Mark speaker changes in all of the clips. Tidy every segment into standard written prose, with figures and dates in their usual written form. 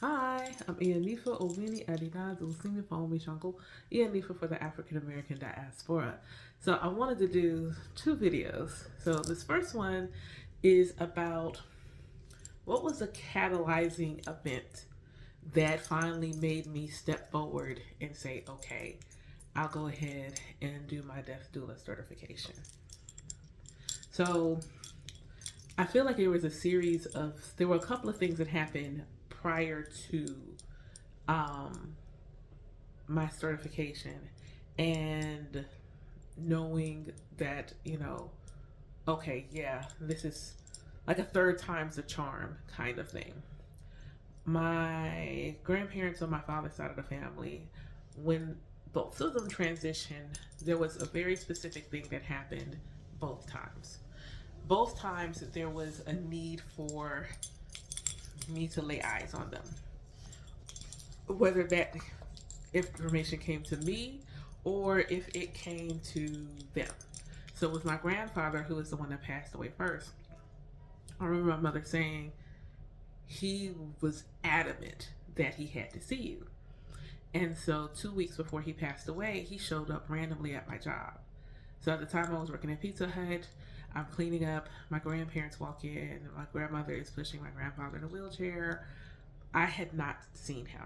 Speaker 1: Hi, I'm Ianifa Owini Adina Dulcimi Fawumi Shanko, Ianifa for the African American diaspora. So I wanted to do two videos. So this first one is about what was the catalyzing event that finally made me step forward and say, okay, I'll go ahead and do my death doula certification. So I feel like there were a couple of things that happened prior to um, my certification and knowing that, okay, yeah, this is like a third time's a charm kind of thing. My grandparents on my father's side of the family, when both of them transitioned, there was a very specific thing that happened both times. Both times there was a need for me to lay eyes on them. Whether that information came to me or if it came to them. So with my grandfather, who was the one that passed away first, I remember my mother saying he was adamant that he had to see you. And so 2 weeks before he passed away, he showed up randomly at my job. So at the time I was working at Pizza Hut, I'm cleaning up. My grandparents walk in. My grandmother is pushing my grandfather in a wheelchair. I had not seen him.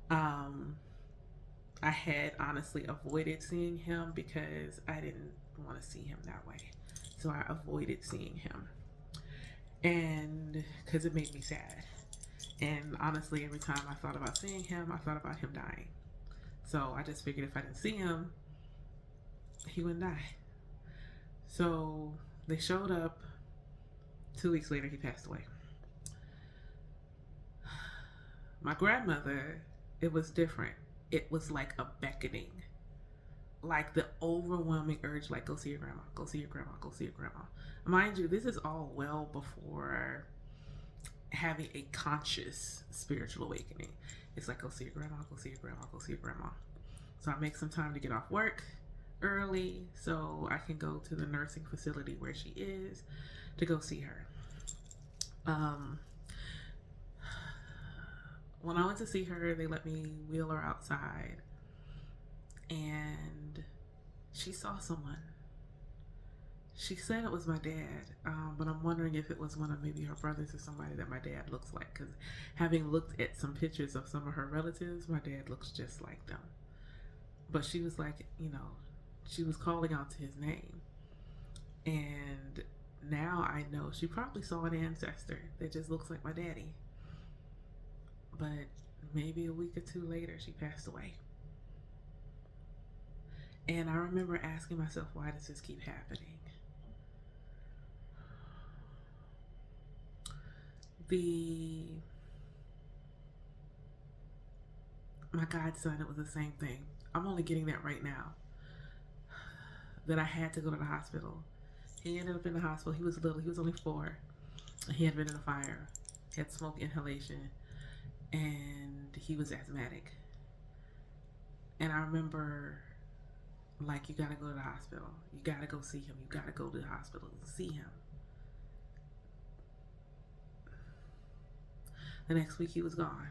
Speaker 1: Um, I had honestly avoided seeing him because I didn't want to see him that way. So I avoided seeing him. And because it made me sad. And honestly, every time I thought about seeing him, I thought about him dying. So I just figured if I didn't see him, he wouldn't die. So they showed up. 2 weeks later, he passed away. My grandmother, it was different. It was like a beckoning, like the overwhelming urge, like go see your grandma, go see your grandma, go see your grandma. Mind you, this is all well before having a conscious spiritual awakening. It's like go see your grandma, go see your grandma, go see your grandma. So I make some time to get off work early so I can go to the nursing facility where she is to go see her. Um, when I went to see her, they let me wheel her outside, and she saw someone. She said it was my dad, but I'm wondering if it was one of maybe her brothers or somebody that my dad looks like. Because having looked at some pictures of some of her relatives, my dad looks just like them. But she was like, she was calling out to his name. And now I know she probably saw an ancestor that just looks like my daddy. But maybe a week or two later, she passed away. And I remember asking myself, why does this keep happening? The My godson, it was the same thing. I'm only getting that right now. That I had to go to the hospital. He ended up in the hospital. He was little. He was only 4. He had been in a fire. He had smoke inhalation, and he was asthmatic. And I remember, like, you gotta go to the hospital. You gotta go see him. You gotta go to the hospital and see him. The next week, he was gone.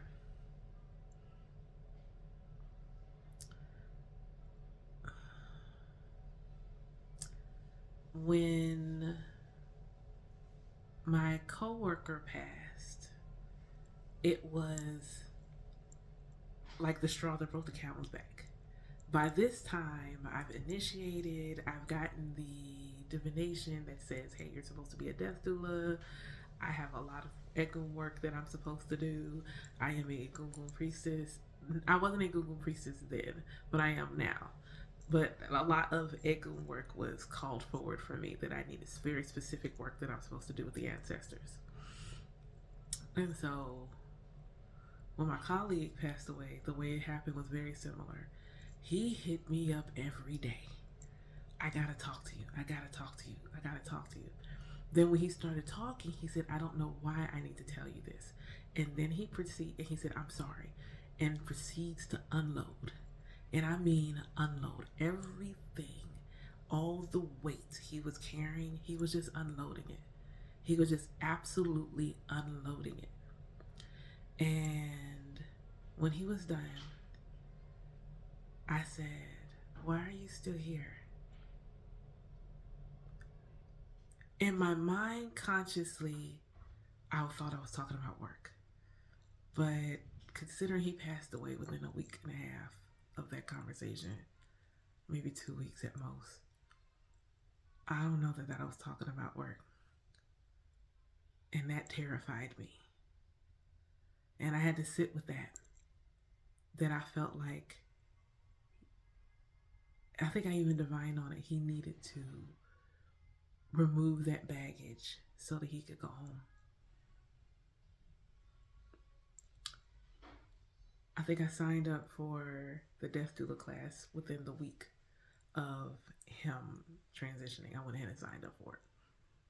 Speaker 1: When my coworker passed, it was like the straw that broke the camel's back. By this time, I've initiated, I've gotten the divination that says, hey, you're supposed to be a death doula. I have a lot of Egun work that I'm supposed to do. I am a Gungun priestess. I wasn't a Gungun priestess then, but I am now. But a lot of Egun work was called forward for me that I needed very specific work that I'm supposed to do with the ancestors. And so when my colleague passed away, the way it happened was very similar. He hit me up every day. I gotta talk to you. I gotta talk to you. I gotta talk to you. Then when he started talking, he said, I don't know why I need to tell you this. And then he said, I'm sorry, and proceeds to unload. And I mean unload everything, all the weight he was carrying, he was just unloading it. He was just absolutely unloading it. And when he was done, I said, "Why are you still here?" In my mind, consciously, I thought I was talking about work. But considering he passed away within a week and a half of that conversation, maybe 2 weeks at most, I don't know that I was talking about work. And that terrified me. And I had to sit with that. That I felt like, I think I even divined on it, he needed to remove that baggage so that he could go home. I think I signed up for the Death Doula class within the week of him transitioning. I went ahead and signed up for it.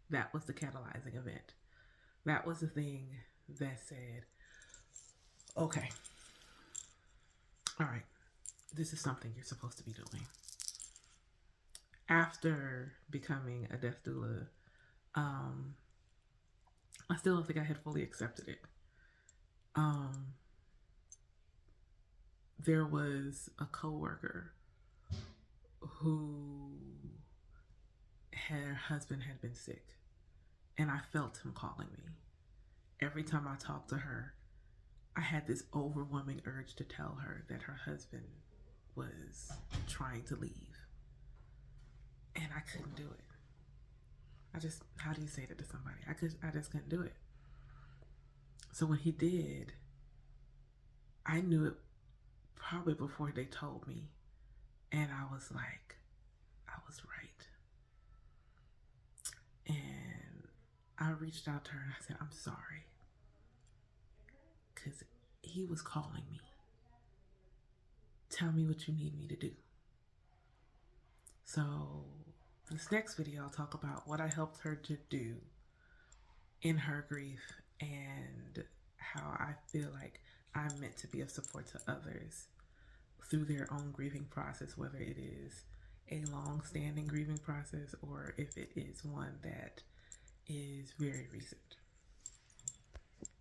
Speaker 1: That was the catalyzing event. That was the thing that said, okay, all right, this is something you're supposed to be doing. After becoming a death doula, I still don't think I had fully accepted it. There was a coworker who her husband had been sick, and I felt him calling me. Every time I talked to her, I had this overwhelming urge to tell her that her husband was trying to leave, and I couldn't do it. How do you say that to somebody? I just couldn't do it. So when he did, I knew it probably before they told me, and I was like, I was right. And I reached out to her and I said, I'm sorry, because he was calling me. Tell me what you need me to do. So this next video, I'll talk about what I helped her to do in her grief and how I feel like I'm meant to be of support to others through their own grieving process, whether it is a long-standing grieving process or if it is one that is very recent.